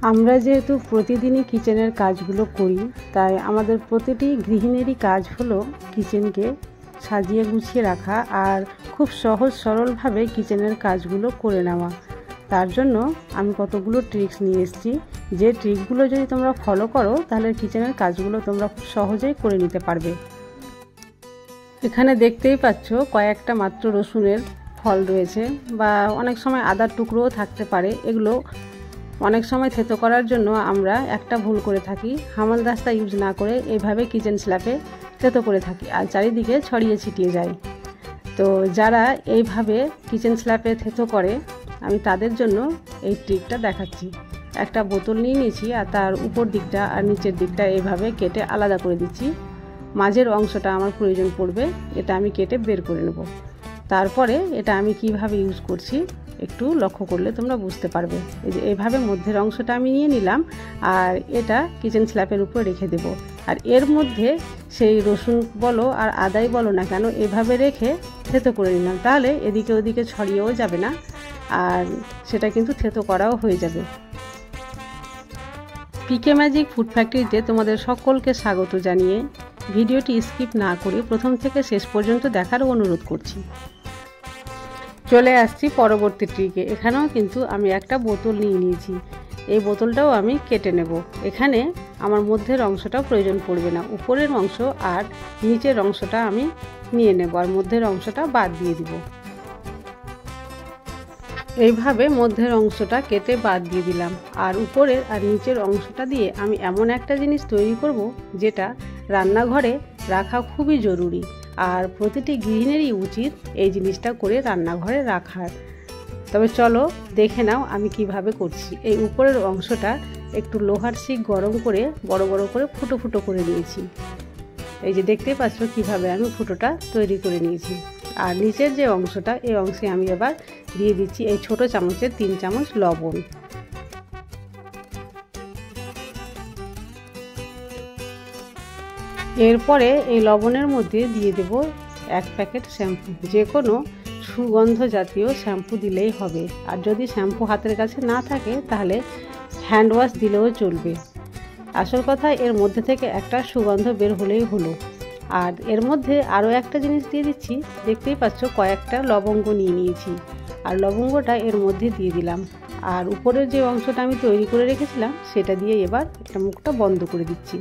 আমরা যেহেতু প্রতিদিনই কিচেনের কাজগুলো করি, তাই আমাদের প্রতিটি গৃহিণীরই কাজ হলো কিচেনকে সাজিয়ে গুছিয়ে রাখা আর খুব সহজ সরলভাবে কিচেনের কাজগুলো করে নেওয়া। তার জন্য আমি কতগুলো ট্রিক্স নিয়ে এসেছি, যে ট্রিকগুলো যদি তোমরা ফলো করো তাহলে কিচেনের কাজগুলো তোমরা খুব সহজেই করে নিতে পারবে। এখানে দেখতেই পাচ্ছ কয়েকটা মাত্র রসুনের ফল রয়েছে, বা অনেক সময় আদার টুকরোও থাকতে পারে। এগুলো অনেক সময় থেতো করার জন্য আমরা একটা ভুল করে থাকি, হামালদাস্তা ইউজ না করে এইভাবে কিচেন স্ল্যাপে থেতো করে থাকি আর চারিদিকে ছড়িয়ে ছিটিয়ে যায়। তো যারা এইভাবে কিচেন স্ল্যাপে থেতো করে, আমি তাদের জন্য এই ট্রিকটা দেখাচ্ছি। একটা বোতল নিয়ে নিয়েছি আর তার উপর দিকটা আর নিচের দিকটা এইভাবে কেটে আলাদা করে দিচ্ছি। মাঝের অংশটা আমার প্রয়োজন পড়বে, এটা আমি কেটে বের করে নেব। তারপরে এটা আমি কিভাবে ইউজ করছি একটু লক্ষ্য করলে তোমরা বুঝতে পারবে। এই যে এইভাবে মধ্যের অংশটা আমি নিয়ে নিলাম আর এটা কিচেন স্ল্যাপের উপর রেখে দেব। আর এর মধ্যে সেই রসুন বলো আর আদাই বলো না কেন, এভাবে রেখে থেতো করে নিলাম, তাহলে এদিকে ওদিকে ছড়িয়েও যাবে না আর সেটা কিন্তু থেতো করাও হয়ে যাবে। পিকে ম্যাজিক ফুড ফ্যাক্টরিতে তোমাদের সকলকে স্বাগত জানিয়ে ভিডিওটি স্কিপ না করে প্রথম থেকে শেষ পর্যন্ত দেখার অনুরোধ করছি। চলে আসছি পরবর্তী ট্রিকে। এখানেও কিন্তু আমি একটা বোতল নিয়ে নিয়েছি, এই বোতলটাও আমি কেটে নেব। এখানে আমার মধ্যের অংশটাও প্রয়োজন পড়বে না, উপরের অংশ আর নিচের অংশটা আমি নিয়ে নেব আর মধ্যের অংশটা বাদ দিয়ে দিব। এইভাবে মধ্যের অংশটা কেটে বাদ দিয়ে দিলাম আর উপরের আর নিচের অংশটা দিয়ে আমি এমন একটা জিনিস তৈরি করব যেটা রান্নাঘরে রাখা খুবই জরুরি আর প্রতিটি গৃহিণীরই উচিত এই জিনিসটা করে রান্নাঘরে রাখার। তবে চলো দেখে নাও আমি কিভাবে করছি। এই উপরের অংশটা একটু লোহার শিক গরম করে বড় বড় করে ফুটো ফুটো করে নিয়েছি। এই যে দেখতেই পাচ্ছ কিভাবে আমি ফুটোটা তৈরি করে নিয়েছি। আর নিচের যে অংশটা, এই অংশে আমি এবার দিয়ে দিচ্ছি এই ছোট চামচের 3 চামচ লবণ। এরপরে এই লবণের মধ্যে দিয়ে দেব 1 প্যাকেট শ্যাম্পু। যে কোনো সুগন্ধ জাতীয় শ্যাম্পু দিলেই হবে, আর যদি শ্যাম্পু হাতের কাছে না থাকে তাহলে হ্যান্ড ওয়াশ দিলেও চলবে। আসল কথা এর মধ্যে থেকে একটা সুগন্ধ বের হলেই হলো। আর এর মধ্যে আরও একটা জিনিস দিয়ে দিচ্ছি, দেখতেই পাচ্ছ কয়েকটা লবঙ্গ নিয়ে নিয়েছি আর লবঙ্গটা এর মধ্যে দিয়ে দিলাম। আর উপরের যে অংশটা আমি তৈরি করে রেখেছিলাম সেটা দিয়ে এবার এটা মুখটা বন্ধ করে দিচ্ছি।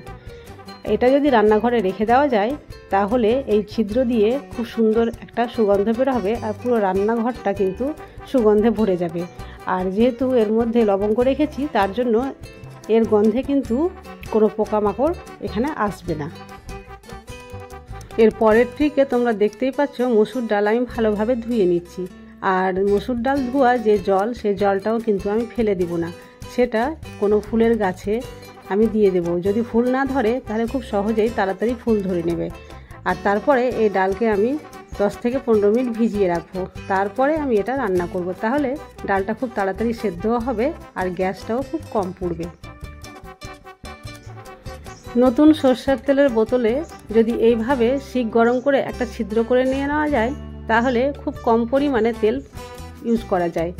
এটা যদি রান্নাঘরে রেখে দেওয়া যায় তাহলে এই ছিদ্র দিয়ে খুব সুন্দর একটা সুগন্ধ বের হবে আর পুরো রান্নাঘরটা কিন্তু সুগন্ধে ভরে যাবে। আর যেহেতু এর মধ্যে লবঙ্গ রেখেছি তার জন্য এর গন্ধে কিন্তু কোনো পোকামাকড় এখানে আসবে না। এর পরের ট্রিকে তোমরা দেখতেই পাচ্ছ মসুর ডাল আমি ভালোভাবে ধুয়ে নিচ্ছি। আর মসুর ডাল ধোয়া যে জল, সেই জলটাও কিন্তু আমি ফেলে দিব না, সেটা কোনো ফুলের গাছে আমি দিয়ে দেব। যদি ফুল না ধরে তাহলে খুব সহজেই তাড়াতাড়ি ফুল ধরে নেবে। আর তারপরে এই ডালকে আমি 10 থেকে 15 মিনিট ভিজিয়ে রাখবো, তারপরে আমি এটা রান্না করব। তাহলে ডালটা খুব তাড়াতাড়ি সেদ্ধও হবে আর গ্যাসটাও খুব কম পড়বে। নতুন সরষের তেলের বোতলে যদি এইভাবে শিক গরম করে একটা ছিদ্র করে নিয়ে নেওয়া যায় তাহলে খুব কম পরিমাণে তেল ইউজ করা যায়।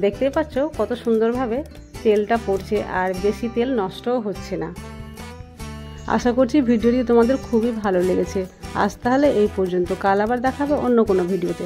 দেখতেই পাচ্ছ কত সুন্দরভাবে তেলটা পড়ছে আর বেশি তেল নষ্টও হচ্ছে না। আশা করছি ভিডিওটি তোমাদের খুবই ভালো লেগেছে। আজ তাহলে এই পর্যন্ত, কাল আবার দেখাবে অন্য কোনো ভিডিওতে।